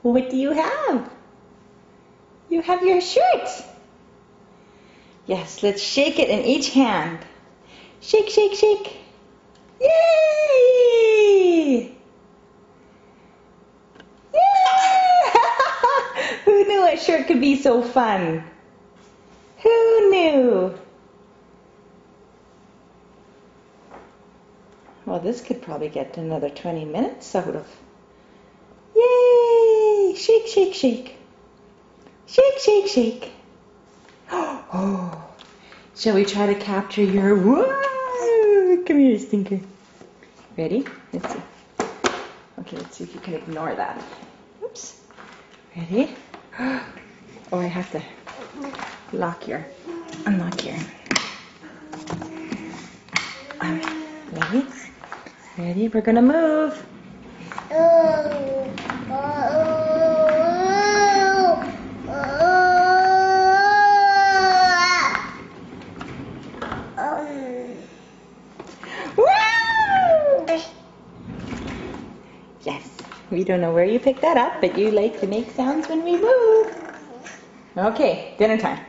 What do you have? You have your shirt. Yes, let's shake it in each hand. Shake, shake, shake. Yay! Yay! Who knew a shirt could be so fun? Who knew? Well, this could probably get another 20 minutes out of. Yay! Shake, shake, shake. Shake, shake, shake. Oh, shall we try to capture your... Whoa! Come here, stinker. Ready? Let's see. Okay, let's see if you can ignore that. Oops. Ready? Oh, I have to unlock your... Ready? Ready? We're gonna move. Yes, we don't know where you picked that up, but you like to make sounds when we move. Okay, dinner time.